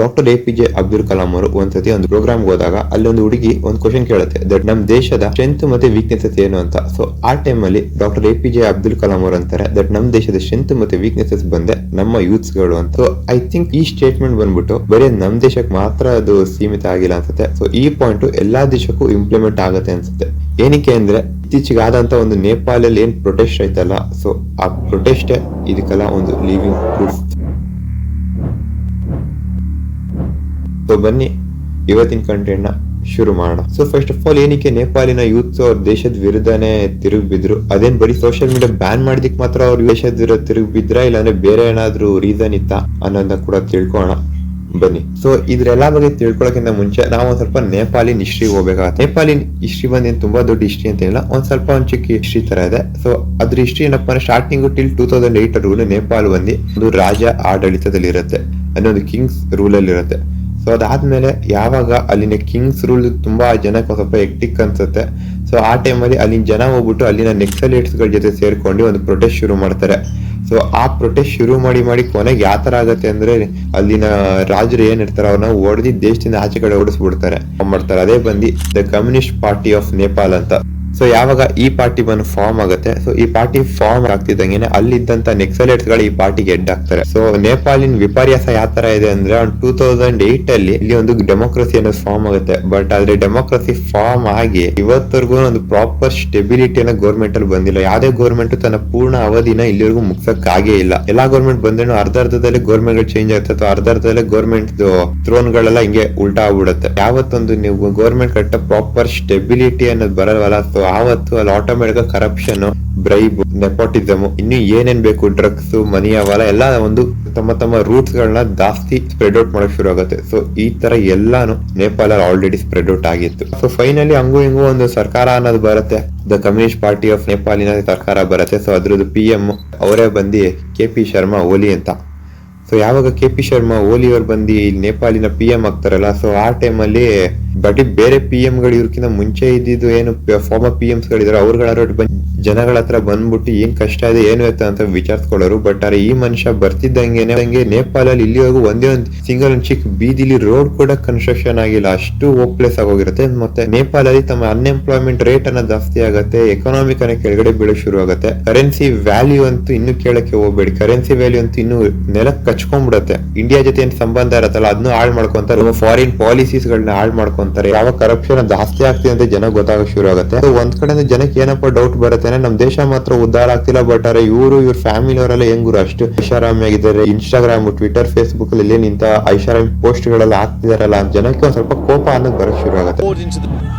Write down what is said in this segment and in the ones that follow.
Doctor APJ Abdul Kalam ಅವರು ಒಂದ್ಸತಿ ಒಂದು ಪ್ರೋಗ್ರಾಮ್ ಹೋದಾಗ ಅಲ್ಲಿ ಒಂದು ಹುಡುಗಿ ಒಂದು ಕ್ವಶನ್ ಕೇಳುತ್ತೆ ದಟ್ ನಮ್ ದೇಶದ ಸ್ಟ್ರೆಂತ್ ಮತ್ತೆ ವೀಕ್ನೆಸಸ್ ಏನು ಅಂತ. ಸೊ ಆ ಟೈಮ್ ಅಲ್ಲಿ ಡಾಕ್ಟರ್ APJ ಅಬ್ದುಲ್ ಕಲಾಂ ಅವರು ಅಂತಾರೆ ದಟ್ ನಮ್ ದೇಶದ ಸ್ಟ್ರೆಂತ್ ಮತ್ತೆ ವೀಕ್ನೆಸಸ್ ಬಂದೆ ನಮ್ಮ ಯೂತ್ಸ್ ಗಳು ಅಂತ. ಸೊ ಐ ಥಿಂಕ್ ಈ ಸ್ಟೇಟ್ಮೆಂಟ್ ಬಂದ್ಬಿಟ್ಟು ಬರೀ ನಮ್ ದೇಶಕ್ಕೆ ಮಾತ್ರ ಅದು ಸೀಮಿತ ಆಗಿಲ್ಲ ಅನ್ಸುತ್ತೆ. ಸೊ ಈ ಪಾಯಿಂಟ್ ಎಲ್ಲಾ ದೇಶಕ್ಕೂ ಇಂಪ್ಲಿಮೆಂಟ್ ಆಗುತ್ತೆ ಅನ್ಸುತ್ತೆ. ಏನಕ್ಕೆ ಅಂದ್ರೆ ಇತ್ತೀಚೆಗೆ ಆದಂತ ಒಂದು ನೇಪಾಳಲ್ಲಿ ಏನ್ ಪ್ರೊಟೆಸ್ಟ್ ಆಯ್ತಲ್ಲ, ಸೊ ಆ ಪ್ರೊಟೆಸ್ಟ್ ಇದಕ್ಕೆಲ್ಲ ಒಂದು ಲಿವಿಂಗ್ ಪ್ರೂಫ್. ಸೊ ಬನ್ನಿ ಇವತ್ತಿನ ಕಂಟೆಂಟ್ ನ ಶುರು ಮಾಡೋಣ. ಸೊ ಫಸ್ಟ್ ಆಫ್ ಆಲ್ ಏನಕ್ಕೆ ನೇಪಾಳಿನ ಯೂತ್ಸ್ ಅವ್ರ ದೇಶದ ವಿರುದ್ಧನೇ ತಿರುಗಿ ಬಿದ್ರು? ಅದೇನ್ ಬರೀ ಸೋಷಿಯಲ್ ಮೀಡಿಯಾ ಬ್ಯಾನ್ ಮಾಡಿದಕ್ಕೆ ಮಾತ್ರ ಅವ್ರ ದೇಶದ ವಿರುದ್ಧ ತಿರುಗಿ ಬಿದ್ರ, ಇಲ್ಲಾಂದ್ರೆ ಬೇರೆ ಏನಾದ್ರು ರೀಸನ್ ಇತ್ತ ಅನ್ನೋದನ್ನ ಕೂಡ ತಿಳ್ಕೊಳ್ಳೋಣ ಬನ್ನಿ. ಸೊ ಇದ್ರೆಲ್ಲ ಬಗ್ಗೆ ತಿಳ್ಕೊಳಕ್ಕಿಂತ ಮುಂಚೆ ನಾವು ಒಂದ್ ಸ್ವಲ್ಪ ನೇಪಾಳಿನ ಹಿಸ್ಟ್ರಿಗೆ ಹೋಗ್ಬೇಕಾಗತ್ತೆ. ನೇಪಾಳಿನ ಹಿಸ್ಟ್ರಿ ಬಂದೇನು ತುಂಬಾ ದೊಡ್ಡ ಹಿಸ್ಟ್ರಿ ಅಂತ ಏನಿಲ್ಲ, ಒಂದ್ ಸ್ವಲ್ಪ ಒಂದ್ ಚಿಕ್ಕ ಹಿಸ್ಟ್ರಿ ತರ ಇದೆ. ಸೊ ಅದ್ರ ಹಿಸ್ಟ್ರಿ ಏನಪ್ಪಾ ಅಂದ್ರೆ ಸ್ಟಾರ್ಟಿಂಗ್ ಟಿಲ್ 2008 ವರೆಗೂ ನೇಪಾಳ ಬಂದು ಒಂದು ರಾಜ ಆಡಳಿತದಲ್ಲಿ ಇರುತ್ತೆ, ಅನ್ನೊಂದು ಕಿಂಗ್ಸ್ ರೂಲ್ ಅಲ್ಲಿ ಇರುತ್ತೆ. ಸೊ ಅದಾದ್ಮೇಲೆ ಯಾವಾಗ ಅಲ್ಲಿನ ಕಿಂಗ್ಸ್ ರೂಲ್ ತುಂಬಾ ಜನಕ್ಕೆ ಸ್ವಲ್ಪ ಎಕ್ಟಿಕ್ ಅನ್ಸುತ್ತೆ, ಸೊ ಆ ಟೈಮಲ್ಲಿ ಅಲ್ಲಿನ ಜನ ಹೋಗ್ಬಿಟ್ಟು ಅಲ್ಲಿನ ನೆಕ್ಸಲೇಟ್ಸ್ ಗಳ ಜೊತೆ ಸೇರ್ಕೊಂಡು ಒಂದು ಪ್ರೊಟೆಸ್ಟ್ ಶುರು ಮಾಡ್ತಾರೆ. ಸೊ ಆ ಪ್ರೊಟೆಸ್ಟ್ ಶುರು ಮಾಡಿ ಕೊನೆಗೆ ಯಾವ ತರ ಆಗತ್ತೆ ಅಂದ್ರೆ ಅಲ್ಲಿನ ರಾಜರು ಏನ್ ಇರ್ತಾರೆ ಅವ್ರನ್ನ ಹೊಡೆದಿ ದೇಶದಿಂದ ಆಚೆ ಕಡೆ ಓಡಿಸ್ಬಿಡ್ತಾರೆ ಮಾಡ್ತಾರೆ. ಅದೇ ಬಂದು the communist party of Nepal ಅಂತ. ಸೊ ಯಾವಾಗ ಈ ಪಾರ್ಟಿ ಬಂದು ಫಾರ್ಮ್ ಆಗುತ್ತೆ, ಸೊ ಈ ಪಾರ್ಟಿ ಫಾರ್ಮ್ ಆಗ್ತಿದ್ದಂಗೆ ಅಲ್ಲಿದ್ದಂತ ನೆಕ್ಸಲೇಟ್ಸ್ ಗಳು ಈ ಪಾರ್ಟಿಗೆ ಹೆಡ್ ಆಗ್ತಾರೆ. ಸೊ ನೇಪಾಳಿನ ವಿಪರ್ಯಾಸ ಯಾವ ತರ ಇದೆ ಅಂದ್ರೆ 2008 ಅಲ್ಲಿ ಇಲ್ಲಿ ಒಂದು ಡೆಮೋಕ್ರಸಿ ಅನ್ನೋದು ಫಾರ್ಮ್ ಆಗುತ್ತೆ. ಬಟ್ ಆದ್ರೆ ಡೆಮೋಕ್ರಸಿ ಫಾರ್ಮ್ ಆಗಿ ಇವತ್ತರೆಗೂ ಒಂದು ಪ್ರಾಪರ್ ಸ್ಟೆಬಿಲಿಟಿ ಅನ್ನೋ ಗೌರ್ಮೆಂಟ್ ಅಲ್ಲಿ ಬಂದಿಲ್ಲ. ಯಾವ್ದೇ ಗೌರ್ಮೆಂಟ್ ತನ್ನ ಪೂರ್ಣ ಅವಧಿನ ಇಲ್ಲಿವರೆಗೂ ಮುಗ್ಸಕ್ ಆಗೇ ಇಲ್ಲ. ಎಲ್ಲಾ ಗೌರ್ಮೆಂಟ್ ಬಂದ್ರೂ ಅರ್ಧದಲ್ಲಿ ಗೌರ್ಮೆಂಟ್ ಗಳು ಚೇಂಜ್ ಆಗ್ತದೆ, ಅಥವಾ ಅರ್ಧದಲ್ಲಿ ಗೌರ್ಮೆಂಟ್ ಥ್ರೋನ್ ಗಳೆಲ್ಲ ಹಿಂಗೆ ಉಲ್ಟಾ ಆಗ್ಬಿಡುತ್ತೆ. ಯಾವತ್ತೊಂದು ನೀವು ಗೌರ್ಮೆಂಟ್ ಕರೆಕ್ಟ್ ಪ್ರಾಪರ್ ಸ್ಟೆಬಿಲಿಟಿ ಅನ್ನೋದು ಬರಲ್ವಲ್ಲ, ಸೊ ಆವತ್ತು ಅಲ್ಲಿ ಆಟೋಮೆಟಿಕ್ ಕರಪ್ಷನ್, ಬ್ರೈಬ್, ನೆಪೋಟಿಸಮ್, ಇನ್ನು ಏನೇನ್ ಬೇಕು, ಡ್ರಗ್ಸ್, ಮನಿ ಅವೆಲ್ಲ ಎಲ್ಲ ಒಂದು ತಮ್ಮ ರೂಟ್ಸ್ ಗಳನ್ನ ಜಾಸ್ತಿ ಸ್ಪ್ರೆಡ್ ಔಟ್ ಮಾಡಕ್ ಶುರು ಆಗುತ್ತೆ. ಸೊ ಈ ತರ ಎಲ್ಲಾನು ನೇಪಾಳ ಆಲ್ರೆಡಿ ಸ್ಪ್ರೆಡ್ ಔಟ್ ಆಗಿತ್ತು. ಸೊ ಫೈನಲಿ ಹಂಗೂ ಹಿಂಗೂ ಒಂದು ಸರ್ಕಾರ ಅನ್ನೋದು ಬರುತ್ತೆ, ದ ಕಮ್ಯುನಿಸ್ಟ್ ಪಾರ್ಟಿ ಆಫ್ ನೇಪಾಳಿನ ಸರ್ಕಾರ ಬರುತ್ತೆ. ಸೊ ಅದ್ರದ್ದು PM ಅವರೇ ಬಂದು KP ಶರ್ಮಾ ಓಲಿ ಅಂತ. ಸೊ ಯಾವಾಗ KP ಶರ್ಮಾ ಓಲಿ ಅವ್ರು ಬಂದು ನೇಪಾಳಿನ PM ಆಗ್ತಾರಲ್ಲ, ಸೊ ಆ ಟೈಮಲ್ಲಿ ಬಟ್ ಬೇರೆ PM ಗಳು ಇವ್ರಕಿಂತ ಮುಂಚೆ ಇದ್ದಿದ್ದು ಏನು ಫಾರ್ಮರ್ PMs ಗಳಿದ್ರು ಅವ್ರಗಳ ಜನಗಳ ಹತ್ರ ಬಂದ್ಬಿಟ್ಟು ಏನ್ ಕಷ್ಟ ಇದೆ ಏನು ಅಂತ ವಿಚಾರಿಸ್ಕೊಳ್ಳೋರು. ಬಟ್ ಆದ್ರೆ ಈ ಮನುಷ್ಯ ಬರ್ತಿದ್ದಂಗೆ ನೇಪಾಳಲ್ಲಿ ಇಲ್ಲಿವರೆಗೂ ಒಂದೇ ಒಂದು ಸಿಂಗಲ್ ಚಿಕ್ಕ ಬೀದಿಲಿ ರೋಡ್ ಕೂಡ ಕನ್ಸ್ಟ್ರಕ್ಷನ್ ಆಗಿಲ್ಲ, ಅಷ್ಟು ಹೋಪ್ಲೆಸ್ ಆಗೋಗಿರುತ್ತೆ. ಮತ್ತೆ ನೇಪಾಳಲ್ಲಿ ತಮ್ಮ ಅನ್ಎಂಪ್ಲಾಯ್ಮೆಂಟ್ ರೇಟ್ ಅನ್ನ ಜಾಸ್ತಿ ಆಗುತ್ತೆ, ಎಕನಾಮಿಕ್ ಅನ್ನ ಕೆಳಗಡೆ ಬೀಳಕ್ ಶುರು ಆಗುತ್ತೆ. ಕರೆನ್ಸಿ ವ್ಯಾಲ್ಯೂ ಅಂತೂ ಇನ್ನು ಕೇಳಕ್ಕೆ ಹೋಗ್ಬೇಡಿ, ಕರೆನ್ಸಿ ವ್ಯಾಲ್ಯೂ ಅಂತೂ ಇನ್ನು ನೆಲಕ್ ಕಚ್ಕೊಂಡ್ಬಿಡುತ್ತೆ. ಇಂಡಿಯಾ ಜೊತೆ ಏನ್ ಸಂಬಂಧ ಇರತ್ತಲ್ಲ ಅದನ್ನು ಹಾಳು ಮಾಡ್ಕೊಂತಾರೆ, ಫಾರಿನ್ ಪಾಲಿಸೀಸ್ ಗಳನ್ನ ಹಾಳು ಮಾಡ್ಕೊಂತಾರೆ. ಯಾವ ಕರಪ್ಷನ್ ಜಾಸ್ತಿ ಆಗ್ತಿದೆ ಅಂತ ಜನ ಗೊತ್ತಾಗಕ್ ಶುರು ಆಗುತ್ತೆ. ಒಂದ್ ಕಡೆ ಜನಕ್ಕೆ ಏನಪ್ಪ ಡೌಟ್ ಬರುತ್ತೆ, ನಮ್ ದೇಶ ಮಾತ್ರ ಉದ್ಧಾರ ಆಗ್ತಿಲ್ಲ, ಬಟ್ ಅರೆ ಇವ್ರ ಫ್ಯಾಮಿಲಿ ಅವರೆಲ್ಲ ಹೆಂಗುರು ಅಷ್ಟು ಐಷಾರಾಮಿ ಆಗಿದ್ದಾರೆ, ಇನ್ಸ್ಟಾಗ್ರಾಮ್, ಟ್ವಿಟರ್, ಫೇಸ್ಬುಕ್ ಅಲ್ಲಿ ಏನ್ ಇಂತ ಐಷಾರಾಮಿ ಪೋಸ್ಟ್ ಗಳೆಲ್ಲ ಹಾಕ್ತಿದಾರಲ್ಲ ಅಂತ ಜನಕ್ಕೆ ಒಂದ್ ಸ್ವಲ್ಪ ಕೋಪ ಅನ್ನೋದು ಬರಕ್ ಶುರು ಆಗುತ್ತೆ.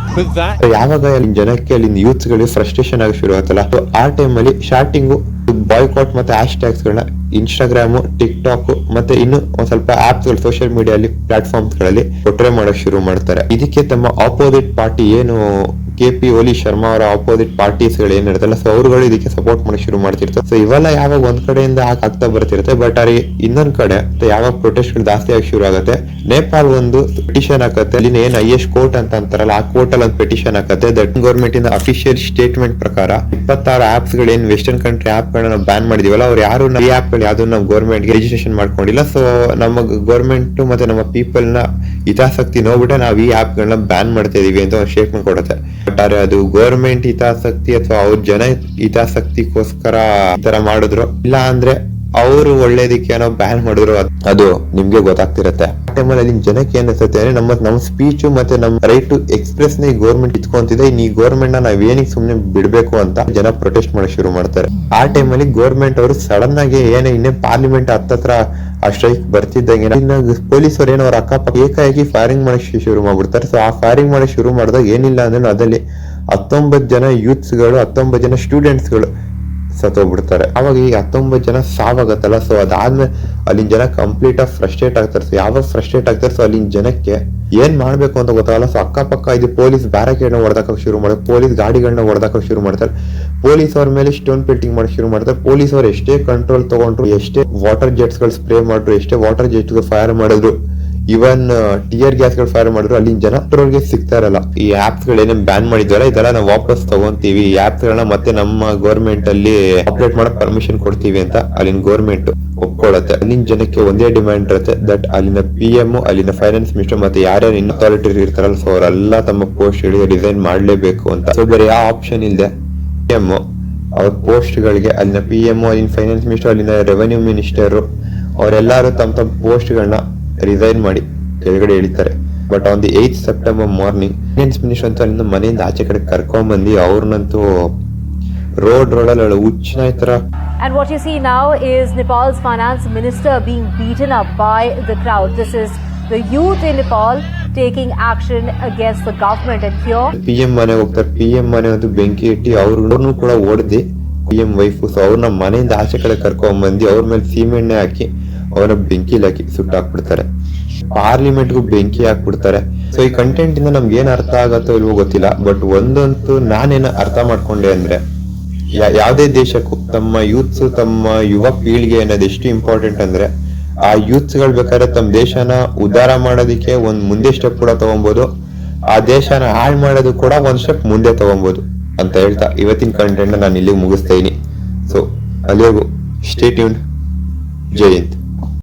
ಯಾವಾಗ ಅಲ್ಲಿ ಜನಕ್ಕೆ ಅಲ್ಲಿ ಯೂತ್ಸ್ ಗಳಿಗೆ ಫ್ರಸ್ಟ್ರೇಷನ್ ಆಗಿ ಶುರು ಆಗುತ್ತಲ್ಲ, ಆ ಟೈಮ್ ಅಲ್ಲಿ ಸ್ಟಾರ್ಟಿಂಗ್ ಬಾಯ್ಕಾಟ್ ಮತ್ತೆ ಹ್ಯಾಶ್ ಟ್ಯಾಗ್ಸ್ ಗಳನ್ನ ಇನ್ಸ್ಟಾಗ್ರಾಮ್, ಟಿಕ್ಟಾಕ್ ಮತ್ತೆ ಇನ್ನು ಒಂದ್ ಸ್ವಲ್ಪ ಆಪ್ಸ್ ಗಳು ಸೋಷಿಯಲ್ ಮೀಡಿಯಾ ಪ್ಲಾಟ್ಫಾರ್ಮ್ಸ್ ಗಳಲ್ಲಿ ಪೊಟ್ರೆ ಮಾಡಕ್ ಶುರು ಮಾಡ್ತಾರೆ. ಇದಕ್ಕೆ ತಮ್ಮ ಆಪೋಸಿಟ್ ಪಾರ್ಟಿ ಏನು KP ಓಲಿ ಶರ್ಮಾ ಅವರ ಆಪೋಸಿಟ್ ಪಾರ್ಟೀಸ್ ಗಳು ಏನಿರುತ್ತಲ್ಲ, ಸೊ ಅವ್ರುಗಳು ಇದಕ್ಕೆ ಸಪೋರ್ಟ್ ಮಾಡಕ್ ಶುರು ಮಾಡ್ತಿರ್ತಾರೆ. ಸೊ ಇವೆಲ್ಲ ಯಾವಾಗ ಒಂದ್ ಕಡೆಯಿಂದ ಆಗ್ತಾ ಬರ್ತಿರುತ್ತೆ, ಬಟ್ ಅಲ್ಲಿ ಇನ್ನೊಂದ್ ಕಡೆ ಯಾವಾಗ ಪ್ರೊಟೆಸ್ಟ್ ಗಳು ಜಾಸ್ತಿ ಆಗಿ ಶುರು ಆಗುತ್ತೆ, ನೇಪಾಲ್ ಒಂದು ಪಿಟಿಷನ್ ಹಾಕತ್ತೆ. ಅಲ್ಲಿನ ಏನ್ IS ಕೋರ್ಟ್ ಅಂತ ಅಂತಾರಲ್ಲ, ಆ ಕೋರ್ಟ್ ಅಲ್ಲಿ ಒಂದು ಪಿಟಿಷನ್ ಹಾಕತ್ತೆ. ದಟ್ ಗೌರ್ಮೆಂಟ್ ಇಂದ ಅಫಿಷಿಯಲ್ ಸ್ಟೇಟ್ಮೆಂಟ್ ಪ್ರಕಾರ 26 ಆಪ್ಸ್ ಗಳು ಏನ್ ವೆಸ್ಟರ್ನ್ ಕಂಟ್ರಿ ಆಪ್ ಗಳನ್ನ ನಾವು ಬ್ಯಾನ್ ಮಾಡಿದೀವಲ್ಲ, ಅವ್ರು ಯಾರು ಈ ಆಪ್ ಗಳು ಯಾವ್ದು ನಾವು ಗೌರ್ಮೆಂಟ್ ಗೆ ರಿಜಿಸ್ಟ್ರೇಷನ್ ಮಾಡ್ಕೊಂಡಿಲ್ಲ. ಸೊ ನಮ್ಮ ಗೌರ್ಮೆಂಟ್ ಮತ್ತೆ ನಮ್ಮ ಪೀಪಲ್ ನ ಹಿತಾಸಕ್ತಿ ನೋಡ್ಬಿಟ್ಟೆ ನಾವು ಈ ಆಪ್ ಗಳನ್ನ ಬ್ಯಾನ್ ಮಾಡ್ತಾ ಇದೀವಿ ಅಂತ ಒಂದು ಸ್ಟೇಟ್ಮೆಂಟ್ ಕೊಡುತ್ತೆ. ಬಟ್ ಆದ್ರೆ ಅದು ಗೌರ್ಮೆಂಟ್ ಹಿತಾಸಕ್ತಿ ಅಥವಾ ಅವ್ರ ಜನ ಹಿತಾಸಕ್ತಿಗೋಸ್ಕರ ಈ ತರ ಮಾಡಿದ್ರು, ಇಲ್ಲ ಅಂದ್ರೆ ಅವರು ಒಳ್ಳೇದಕ್ಕೆ ಏನೋ ಬ್ಯಾನ್ ಮಾಡಿದ್ರು, ಅದು ನಿಮ್ಗೆ ಗೊತ್ತಾಗ್ತಿರತ್ತೆ. ಆ ಟೈಮಲ್ಲಿ ಅಲ್ಲಿ ಜನಕ್ಕೆ ಏನ್ ಅನ್ಸುತ್ತೆ ಅಂದ್ರೆ ನಮ್ಮ ಸ್ಪೀಚ್ ಮತ್ತೆ ನಮ್ಮ ರೈಟ್ ಟು ಎಕ್ಸ್ಪ್ರೆಸ್ ನ ಈ ಗೌರ್ಮೆಂಟ್ ಇಟ್ಕೊಂತಿದೆ, ಈ ಗೌರ್ಮೆಂಟ್ ನ ನಾವ್ ಏನಕ್ಕೆ ಸುಮ್ನೆ ಬಿಡ್ಬೇಕು ಅಂತ ಜನ ಪ್ರೊಟೆಸ್ಟ್ ಮಾಡಕ್ ಶುರು ಮಾಡ್ತಾರೆ. ಆ ಟೈಮಲ್ಲಿ ಗೌರ್ಮೆಂಟ್ ಅವರು ಸಡನ್ ಆಗಿ ಏನೇ ಇನ್ನೇ ಪಾರ್ಲಿಮೆಂಟ್ ಹತ್ತತ್ರ ಆ ಸ್ಟ್ರೈಕ್ ಬರ್ತಿದ್ದಂಗೆ ಪೊಲೀಸರು ಏನೋ ಅವ್ರ ಅಕ್ಕಪಕ್ಕ ಏಕಾಏಕಿ ಫೈರಿಂಗ್ ಮಾಡಕ್ ಶುರು ಮಾಡ್ಬಿಡ್ತಾರೆ. ಸೊ ಆ ಫೈರಿಂಗ್ ಮಾಡಕ್ ಶುರು ಮಾಡಿದಾಗ ಏನಿಲ್ಲ ಅಂದ್ರೆ ಅದಲ್ಲಿ 19 ಜನ ಯೂತ್ಸ್ ಗಳು, 19 ಜನ ಸ್ಟೂಡೆಂಟ್ಸ್ ಗಳು ಸತ್ತೋಗ್ಬಿಡ್ತಾರೆ. ಅವಾಗ ಈ 19 ಜನ ಸಾವಾಗತ್ತಲ್ಲ, ಸೊ ಅದಾದ್ಮೇಲೆ ಅಲ್ಲಿನ ಜನ ಕಂಪ್ಲೀಟ್ ಆಗಿ ಫ್ರಸ್ಟ್ರೇಟ್ ಆಗ್ತಾರೆ. ಸೊ ಯಾವಾಗ ಫ್ರಸ್ಟ್ರೇಟ್ ಆಗ್ತಾರೆ, ಸೊ ಅಲ್ಲಿನ ಜನಕ್ಕೆ ಏನ್ ಮಾಡ್ಬೇಕು ಅಂತ ಗೊತ್ತಾಗಲ್ಲ. ಸೊ ಅಕ್ಕಪಕ್ಕ ಇದು ಪೊಲೀಸ್ ಬ್ಯಾರಿಕೇಡ್ ನ ಹೊಡೆದಾಕಕ್ ಶುರು ಮಾಡ್ತಾರೆ, ಪೊಲೀಸ್ ಗಾಡಿಗಳನ್ನ ಹೊಡೆದಾಕಕ್ ಶುರು ಮಾಡ್ತಾರೆ, ಪೊಲೀಸ್ ಅವ್ರ ಮೇಲೆ ಸ್ಟೋನ್ ಪೆಲ್ಟಿಂಗ್ ಮಾಡಕ್ ಶುರು ಮಾಡ್ತಾರೆ. ಪೊಲೀಸ್ ಅವ್ರು ಎಷ್ಟೇ ಕಂಟ್ರೋಲ್ ತಗೊಂಡ್ರು, ಎಷ್ಟೇ ವಾಟರ್ ಜೆಟ್ಸ್ ಗಳು ಸ್ಪ್ರೇ ಮಾಡ್ರು, ಎಷ್ಟೇ ವಾಟರ್ ಜೆಟ್ಸ್ ಫೈರ್ ಮಾಡಿದ್ರು ಇವನ್ ಟಿಯರ್ ಗ್ಯಾಸ್ ಗಳು ಫೈರ್ ಮಾಡಿದ್ರು ಅಲ್ಲಿನ ಜನ ಪೆಟ್ರೋಲ್ಗೆ ಸಿಗ್ತಾ ಇರಲ್ಲ. ಈ ಆಪ್ಸ್ ಗಳು ಏನೇನ್ ಬ್ಯಾನ್ ಮಾಡಿದ್ವಲ್ಲ ಇದೆಲ್ಲ ನಾವು ವಾಪಸ್ ತಗೊಂತೀವಿ, ಈ ಆಪ್ಸ್ ಗಳನ್ನ ಮತ್ತೆ ನಮ್ಮ ಗೌರ್ಮೆಂಟ್ ಅಲ್ಲಿ ಆಪರೇಟ್ ಮಾಡಕ್ ಪರ್ಮಿಷನ್ ಕೊಡ್ತೀವಿ ಅಂತ ಅಲ್ಲಿನ ಗೌರ್ಮೆಂಟ್ ಒಪ್ಕೊಳ್ಳುತ್ತೆ. ಅಲ್ಲಿನ ಜನಕ್ಕೆ ಒಂದೇ ಡಿಮ್ಯಾಂಡ್ ಇರುತ್ತೆ, ದಟ್ ಅಲ್ಲಿನ PM, ಅಲ್ಲಿನ ಫೈನಾನ್ಸ್ ಮಿನಿಸ್ಟರ್ ಮತ್ತೆ ಯಾರ್ಯಾರು ಇನ್ ಅಥಾರಿಟಿ ಇರ್ತಾರಲ್ಲ ಸೊ ಅವರೆಲ್ಲ ತಮ್ಮ ಪೋಸ್ಟ್ ಗಳಿಗೆ ರಿಸೈನ್ ಮಾಡ್ಲೇಬೇಕು ಅಂತ. ಸೊ ಬೇರೆ ಯಾವ ಆಪ್ಷನ್ ಇಲ್ಲದೆ PM ಅವ್ರ ಪೋಸ್ಟ್ ಗಳಿಗೆ ಅಲ್ಲಿನ PM, ಅಲ್ಲಿನ ಫೈನಾನ್ಸ್ ಮಿನಿಸ್ಟರ್, ಅಲ್ಲಿನ ರೆವೆನ್ಯೂ ಮಿನಿಸ್ಟರ್ ಅವರೆಲ್ಲರೂ ತಮ್ಮ ಪೋಸ್ಟ್ ಗಳನ್ನ ರಿಸೈನ್ ಮಾಡಿ ಕೆಳಗಡೆ ಇಳಿತಾರೆ. But on the 8th September morning finance minister ಅಂತ ಅಲ್ಲಿಂದ ಮನೆಯಿಂದ ಆಚೆ ಕಡೆ ಕರ್ಕೊಂಡ್ ಬಂದು ಅವ್ರನ್ನಂತೂ ರೋಡಲ್ಲಿ ಹುಚ್ಚನಾಯ್ ತರ. And what you see now is Nepal's finance minister being beaten up by the crowd. This is the youth in Nepal taking action against the government. And here PM ಮನೆ ಹೋಗ್ತಾರೆ, PM ಮನೆ ಒಂದು ಬೆಂಕಿ ಇಟ್ಟು ಅವ್ರನ್ನೂ ಕೂಡ ಹೊಡೆದಿ PM ವೈಫ್ ಸೊ ಅವ್ರನ್ನ ಮನೆಯಿಂದ ಆಚೆ ಕಡೆ ಕರ್ಕೊಂಡ್ ಬಂದು ಅವ್ರ ಮೇಲೆ ಸೀಮೆಣ್ಣೆ ಹಾಕಿ ಅವ್ರನ್ನ ಬೆಂಕಿಲಿ ಹಾಕಿ ಸುಟ್ಟಾಕ್ಬಿಡ್ತಾರೆ. ಪಾರ್ಲಿಮೆಂಟ್ಗೂ ಬೆಂಕಿ ಹಾಕ್ಬಿಡ್ತಾರೆ. ಸೊ ಈ ಕಂಟೆಂಟ್ ಇಂದ ನಮ್ಗೆ ಏನ್ ಅರ್ಥ ಆಗತ್ತೋ ಇಲ್ವೋ ಗೊತ್ತಿಲ್ಲ, ಬಟ್ ಒಂದಂತೂ ನಾನೇನ ಅರ್ಥ ಮಾಡ್ಕೊಂಡೆ ಅಂದ್ರೆ ಯಾವ್ದೇ ದೇಶಕ್ಕೂ ತಮ್ಮ ಯೂತ್ಸ್, ತಮ್ಮ ಯುವ ಪೀಳಿಗೆ ಅನ್ನೋದು ಎಷ್ಟು ಇಂಪಾರ್ಟೆಂಟ್ ಅಂದ್ರೆ ಆ ಯೂತ್ಸ್ ಗಳು ಬೇಕಾದ್ರೆ ತಮ್ಮ ದೇಶನ ಉದ್ಧಾರ ಮಾಡೋದಕ್ಕೆ ಒಂದ್ ಮುಂದೆ ಸ್ಟೆಪ್ ಕೂಡ ತಗೊಬಹುದು, ಆ ದೇಶನ ಹಾಳ್ ಮಾಡೋದು ಕೂಡ ಒಂದ್ ಸ್ಟೆಪ್ ಮುಂದೆ ತಗೊಬಹುದು ಅಂತ ಹೇಳ್ತಾ ಇವತ್ತಿನ ಕಂಟೆಂಟ್ ನಾನು ಇಲ್ಲಿ ಮುಗಿಸ್ತಾ ಇದೀನಿ. ಸೊ ಅಲ್ಲಿವರೆಗೂ ಸ್ಟೇ ಟ್ಯೂನ್ಡ್. ಜೈ ಹಿಂದ್.